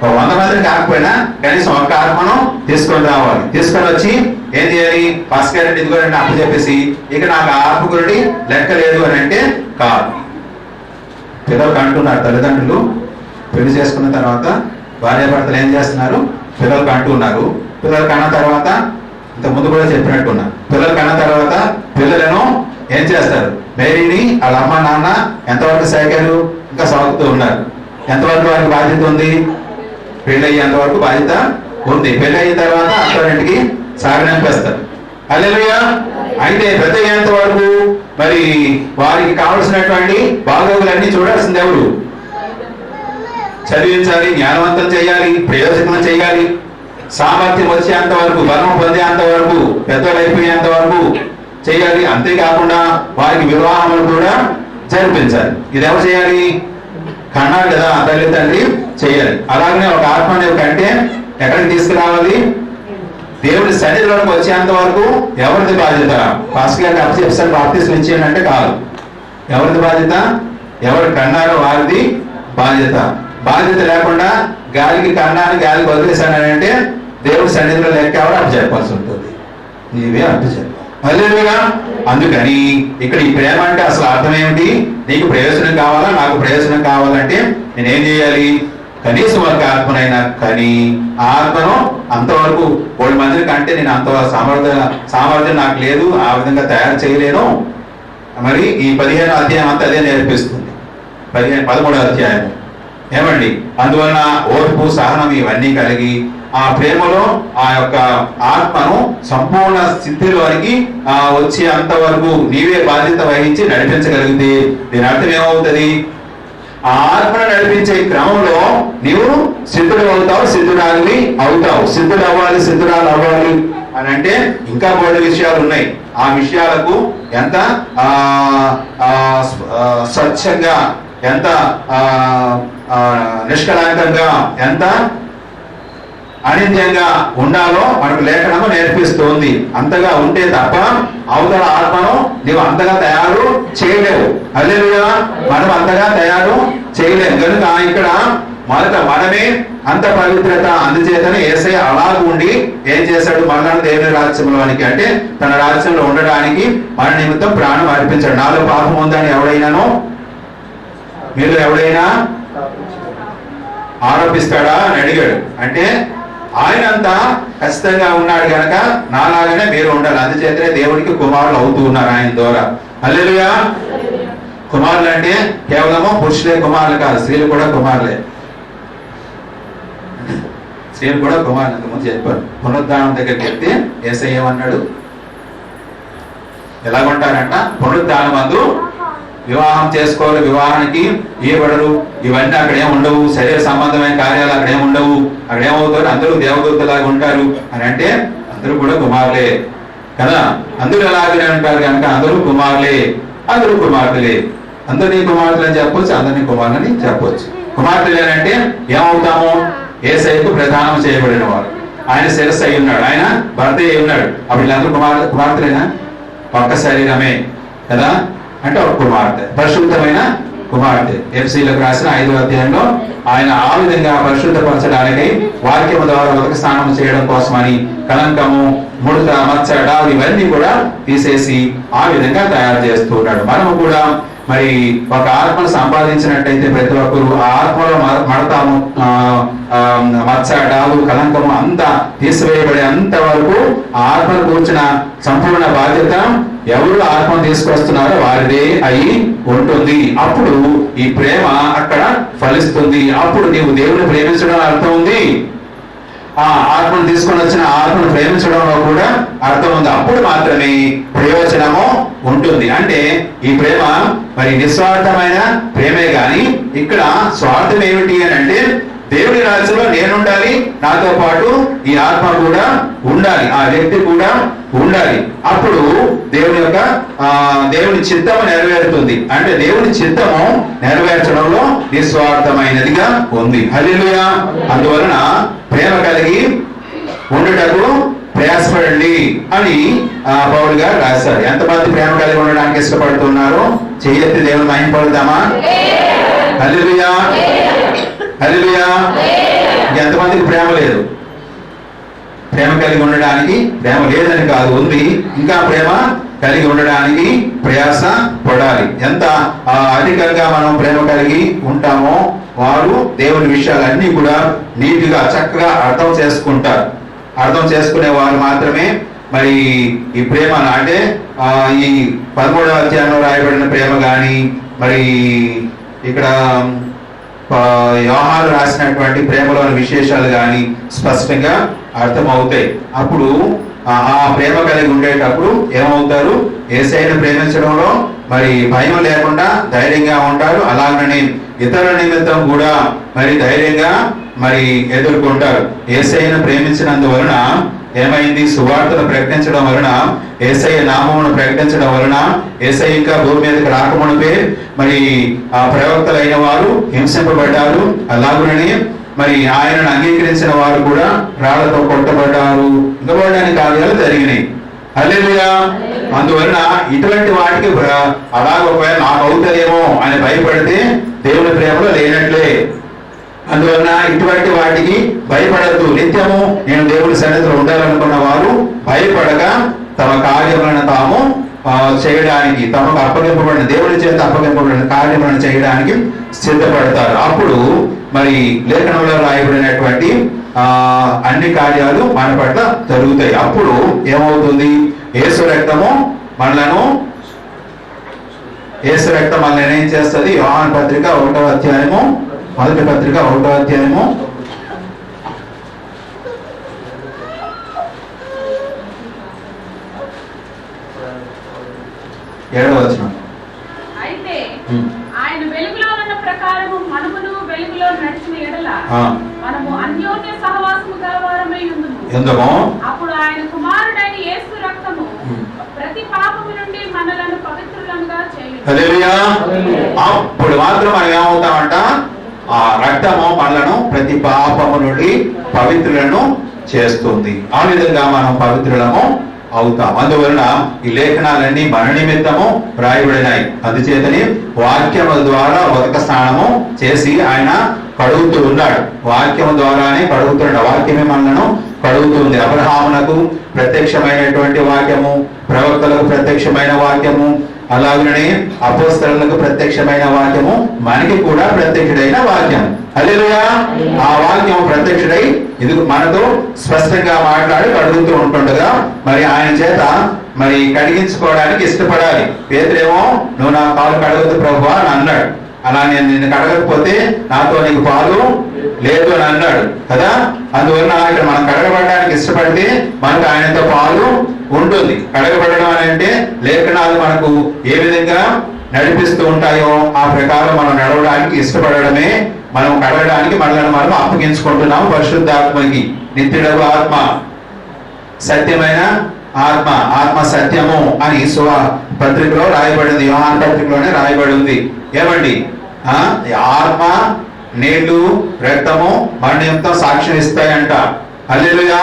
100 మందిని కాకపోయినా కనీసం ఒక్క ఆత్మను తీసుకొని రావాలి. తీసుకొని వచ్చి ఏం చేయాలి? ఫస్ట్ గ్యారెంటీ ఇదిగోరండి అప్పు చెప్పేసి ఇక నాకు ఆత్మ గురించి లెక్క లేదు అని అంటే కాదు. పిల్లలకు అంటున్నారు తల్లిదండ్రులు, పెళ్లి చేసుకున్న తర్వాత భార్యాభర్తలు ఏం చేస్తున్నారు? పిల్లలకు అంటున్నారు. పిల్లలు కన్న తర్వాత ఇంత ముందు కూడా చెప్పినట్టున్నారు, పిల్లలు కన్న తర్వాత పిల్లలను ఏం చేస్తారు? మేరీని వాళ్ళ అమ్మ నాన్న ఎంతవరకు సాగారు? ఇంకా సాగుతూ ఉన్నారు. ఎంతవరకు వారికి బాధ్యత ఉంది? పెళ్లి అయ్యేంత వరకు బాధ్యత ఉంది. పెళ్లి అయిన తర్వాత అత్తవారింటికి సాగనంపేస్తారు. హల్లెలూయా. అయితే పెద్ద అయ్యేంత వరకు మరి వారికి కావలసినటువంటి బాగోగులన్నీ చూడాల్సింది ఎవరు? చదివించాలి, జ్ఞానవంతం చేయాలి, ప్రయోజనం చేయాలి. సామర్థ్యం వచ్చేంత వరకు, బలం పొందేంత వరకు, పెద్దలు అయిపోయేంత వరకు చేయాలి. అంతేకాకుండా వారికి వివాహములు కూడా జరిపించాలి. ఇది ఎవరు చేయాలి? కన్నాడు కదా తల్లి తండ్రి చేయాలి. అలాగనే ఒక ఆత్మని కంటే ఎక్కడికి తీసుకురావాలి? దేవుడి సన్నిధిలోకి వచ్చేంత వరకు ఎవరిది బాధ్యత? పాస్టర్ గారికి అప్పచెప్పారు బాప్తిస్మం ఇచ్చేయండి అంటే కాదు. ఎవరిది బాధ్యత? ఎవరు కన్నారో వారిది బాధ్యత. బాధ్యత లేకుండా గాలికి కన్నాన్ని గాలికి వదిలేశానంటే దేవుడి సన్నిధిలో లెక్క ఎవరు అప్పు చెప్పాల్సి ఉంటుంది. నీవే అప్పు చెప్పాలి. హల్లెలూయా. అందుకని ఇక్కడ ఈ ప్రేమ అంటే అసలు అర్థం ఏమిటి? నీకు ప్రయోజనం కావాలా, నాకు ప్రయోజనం కావాలంటే నేనేం చేయాలి? కనీసం ఒక ఆత్మనైనా కానీ ఆ ఆత్మను అంతవరకు 3 మందిని కంటే నేను అంత సామర్థ్యం నాకు లేదు, ఆ విధంగా తయారు చేయలేను. మరి ఈ 15వ అధ్యాయం అంతా అదే నేర్పిస్తుంది. 13వ అధ్యాయం ఏమండి? అందువలన ఓర్పు, సహనం ఇవన్నీ కలిగి ఆ ప్రేమలో ఆ యొక్క ఆత్మను సంపూర్ణ స్థితిలోనికి వచ్చి అంతవరకు నీవే బాధ్యత వహించి నడిపించగలిగితే దీని అర్థం ఏమవుతుంది? ఆ ఆత్మను నడిపించే క్రమంలో నీవు సిద్ధుడు అవుతావు, సిద్ధుడు అవ్వాలి, సిద్ధురాలు అవ్వాలి అని అంటే ఇంకా 3 విషయాలు ఉన్నాయి. ఆ విషయాలకు ఎంత స్వచ్ఛంగా, ఎంత నిష్కళంకంగా, ఎంత అనిత్యంగా ఉండాలో మనకు లేఖనము నేర్పిస్తుంది. అంతగా ఉంటే తప్ప అవతల ఆత్మను నీవు అంతగా తయారు చేయలేవు. హల్లెలూయా. మనం అంతగా తయారు చేయలేము. కనుక ఇక్కడ మొదట మనమే అంత పవిత్రత అందుచేతనే యేసయ్య అలాగ ఉండి ఏం చేశాడు? మనల్ని దేవుని రాజ్యంలోనికి అంటే తన రాజ్యంలో ఉండడానికి మన నిమిత్తం ప్రాణం అర్పించాడు. నాలో పాపం ఉందని ఎవడైనానో మీరు ఎవడైనా ఆరోపిస్తాడా అని అడిగాడు. అంటే ఆయన అంతా ఖచ్చితంగా ఉన్నాడు కనుక నాలాగానే మీరు ఉండాలి. అందుచేతనే దేవుడికి కుమారులు అవుతూ ఉన్నారు ఆయన ద్వారా. హల్లెలూయా. కుమారులు అంటే కేవలము పురుషులే కుమారులు కాదు, స్త్రీలు కూడా కుమారులే. స్త్రీలు కూడా కుమారులు. అంతకుముందు చెప్పారు. పునరుద్ధానం దగ్గరికి వెళ్తే యేసయ్య ఏమన్నాడు? ఎలాగుంటారంట? పునరుద్ధానం అందు వివాహం చేసుకోవాలి, వివాహానికి ఇవ్వబడరు, ఇవన్నీ అక్కడేం ఉండవు, శరీర సంబంధమైన కార్యాలు అక్కడేం ఉండవు. అక్కడేమవుతారు? అందరూ దేవదూతలాగా ఉంటారు అని అంటే అందరూ కూడా కుమారులే కదా. అందరూ ఎలాగనే ఉంటారు కనుక అందరూ కుమారులే, అందరూ కుమార్తెలే. అందరినీ కుమార్తెలు అని చెప్పొచ్చు, అందరినీ కుమారులని చెప్పొచ్చు. కుమార్తెలే అంటే ఏమవుతాము? యేసయ్యకు ప్రదానం చేయబడిన వారు. ఆయన శిరస్సు అయి ఉన్నాడు, ఆయన భర్త అయి ఉన్నాడు. అప్పుడు వీళ్ళందరూ కుమార్తెలేనా? ఒక్క శరీరమే కదా. అంటే ఒక కుమార్తె, పరిశుద్ధమైన కుమార్తె. ఎఫ్సీలకు రాసిన 5వ అధ్యాయంలో ఆయన ఆ విధంగా పరిశుద్ధపరచడానికి వాక్యము ద్వారా ఉదక స్నానం చేయడం కోసమని కలంకము, ముడత, మచ్చ, డాలు ఇవన్నీ కూడా తీసేసి ఆ విధంగా తయారు చేస్తూ ఉన్నాడు. మనము కూడా మరి ఒక ఆత్మను సంపాదించినట్టయితే ప్రతి ఒక్కరు ఆ ఆత్మలో మడతాము, మచ్చ, డాలు, కలంకము అంతా తీసివేయబడే అంత వరకు ఆ ఆత్మను కూర్చిన సంపూర్ణ బాధ్యత ఎవరు ఆత్మను తీసుకొస్తున్నారో వారిదే అయి ఉంటుంది. అప్పుడు ఈ ప్రేమ అక్కడ ఫలిస్తుంది. అప్పుడు నీవు దేవుని ప్రేమించడం అర్థం ఉంది, ఆ ఆత్మను తీసుకొని వచ్చిన ఆత్మను ప్రేమించడంలో కూడా అర్థం ఉంది. అప్పుడు మాత్రమే ప్రయోజనము ఉంటుంది. అంటే ఈ ప్రేమ మరి నిస్వార్థమైన ప్రేమే గాని ఇక్కడ స్వార్థం ఏమిటి అని అంటే దేవుని రాజ్యంలో నేనుండాలి, నాతో పాటు ఈ ఆత్మ కూడా ఉండాలి, ఆ వ్యక్తి కూడా ఉండాలి. అప్పుడు దేవుని చిత్తము నెరవేరుతుంది. అంటే దేవుని చిత్తము నెరవేర్చడంలో నిస్వార్థమైనదిగా ఉంది. హల్లెలూయా. అందువలన ప్రేమ కలిగి ఉండుటకు ప్రయాసపడండి అని పౌలు గారు రాశారు. ఎంతమంది ప్రేమ కలిగి ఉండడానికి ఇష్టపడుతున్నారు? చెయ్యెత్తి దేవుని మహిమపడదామా? హల్లెలూయా. హల్లెలూయా. ఎంతమందికి ప్రేమ లేదు? ప్రేమ కలిగి ఉండడానికి, ప్రేమ లేదని కాదు, ఉంది, ఇంకా ప్రేమ కలిగి ఉండడానికి ప్రయాస పడాలి. ఎంత అధికంగా మనం ప్రేమ కలిగి ఉంటామో వారు దేవుని విషయాలన్నీ కూడా నీట్గా చక్కగా అర్థం చేసుకుంటారు. అర్థం చేసుకునే వారు మాత్రమే మరి ఈ ప్రేమ అంటే ఈ 13వ అధ్యాయంలో రాయబడిన ప్రేమ కానీ మరి ఇక్కడ యోహాను రాసినటువంటి ప్రేమలోని విశేషాలు కానీ స్పష్టంగా అర్థమవుతాయి. అప్పుడు ఆ ప్రేమ కలిగి ఉండేటప్పుడు ఏమవుతారు? యేసయ్యను ప్రేమించడంలో మరి భయం లేకుండా ధైర్యంగా ఉంటారు. అలాగనే ఇతరుల నిమిత్తం కూడా మరి ధైర్యంగా మరి ఎదుర్కొంటారు. యేసయ్యను ప్రేమించినందువలన ఏమైంది? సువార్తను ప్రకటించడం వలన, యేసయ్య నామమును ప్రకటించడం వలన, యేసయ్య ఇంకా భూమి మీదకి రాకమునిపే మరి ఆ ప్రవక్తలైన వారు హింసింపబడ్డారు. అలాగునని మరి ఆయనను అంగీకరించిన వారు కూడా రాళ్లతో కొట్టబడ్డారు, ఇంకబడ్డాని కార్యాలు జరిగినాయి. హల్లెలూయా. అందువలన ఇటువంటి వాటికి అలాగ ఒకవేళ నాకు అవుతుందేమో అని భయపడితే దేవుని ప్రేమలో లేనట్లే. అందువలన ఇటువంటి వాటికి భయపడద్దు. నిత్యము నేను దేవుని సన్నిధిలో ఉండాలనుకున్న వారు భయపడగా తమ కార్యములను తాము చేయడానికి, తమకు అప్పగింపబడిన దేవుని చేత అప్పగింపబడిన కార్యములను చేయడానికి సిద్ధపడతారు. అప్పుడు మరి లేఖనంలో రాయబడినటువంటి అన్ని కార్యాలు మన పట్ల జరుగుతాయి. అప్పుడు ఏమవుతుంది? యేసు రక్తము మనలను ఏం చేస్తుంది? యోహాను పత్రిక 1వ అధ్యాయము, మొదటి పత్రిక 1వ అధ్యాయము 7వ వచనం. అయితే ఆయన వెలుగులో ఉన్న ప్రకారము మనమును వెలుగులో నడిచిన ఎడల మనము అన్యోన్య సహవాసము గలవారమై ఉందుము. అప్పుడు ఆయన కుమారుడైన యేసు రక్తము ప్రతి పాపము నుండి మనలను పవిత్రులంగా చేయును. హల్లెలూయా. అప్పుడు మాత్రం మనం ఏమవుతామంట? ఆ రక్తము మనలను ప్రతి పాపము నుండి పవిత్రులను చేస్తుంది. ఆ విధంగా మనం పవిత్రులము అవుతాం. అందువలన ఈ లేఖనాలన్నీ మన నిమిత్తము రాయబడినాయి. అందుచేతని వాక్యము ద్వారా ఉదక స్నానము చేసి ఆయన కడుగుతూ ఉన్నాడు. వాక్యము ద్వారానే కడుగుతున్నాడు. వాక్యమే మనలను కడుగుతుంది. అబ్రహామునకు ప్రత్యక్షమైనటువంటి వాక్యము, ప్రవక్తలకు ప్రత్యక్షమైన వాక్యము, అలాగనే అపోస్తలులకు ప్రత్యక్షమైన వాక్యము మనకి కూడా ప్రత్యక్షుడైన వాక్యం. హల్లెలూయా. ఆ వాక్యం ప్రత్యక్షుడై ఇది మనతో స్పష్టంగా మాట్లాడి అడుగుతూ ఉంటుండగా మరి ఆయన చేత మరి కడిగించుకోవడానికి ఇష్టపడాలి. పేతురేమో నువ్వు నా కాలు కడగదు ప్రభువా అని అన్నాడు. అలా నేను నిన్ను కడగకపోతే నాతో నీకు పాలు లేదు అని అన్నాడు కదా. అందువల్ల ఇక్కడ మనం కడగబడడానికి ఇష్టపడితే మనకు ఆయనతో పాలు ఉంటుంది. కడగబడడం అని అంటే లేఖనాలు మనకు ఏ విధంగా నడిపిస్తూ ఉంటాయో ఆ ప్రకారం మనం నడవడానికి ఇష్టపడడమే. మనం కడగడానికి మనల్ని మనం అప్పగించుకుంటున్నాము పరిశుద్ధాత్మకి. నిత్యుడగు ఆత్మ, సత్యమైన ఆత్మ, ఆత్మ సత్యము అని పత్రికలో రాయబడింది. యోహాను పత్రికలోనే రాయబడింది. ఏమండి, ఆత్మ, నీళ్లు, రక్తము మన నిమిత్తం సాక్ష్యం ఇస్తాయంట. హల్లెలూయా.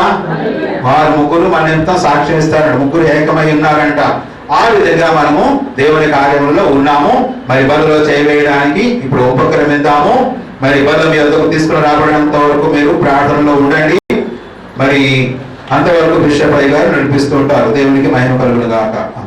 వారు ముగ్గురు మన నిమిత్తం సాక్ష్యం ఇస్తారంట. ముగ్గురు ఏకమై ఉన్నారంట. ఆ విధంగా మనము దేవుని కార్యములలో ఉన్నాము. మరి బలలో చేయవేయడానికి ఇప్పుడు ఉపక్రమిద్దాము. మరి బలం యొద్దకు తీసుకుని రాబడినంత వరకు మీరు ప్రార్థనలో ఉండండి. మరి అంతవరకు బిషప్ అయ్య గారు నడిపిస్తూ ఉంటారు. దేవునికి మహిమ కలుగును గాక.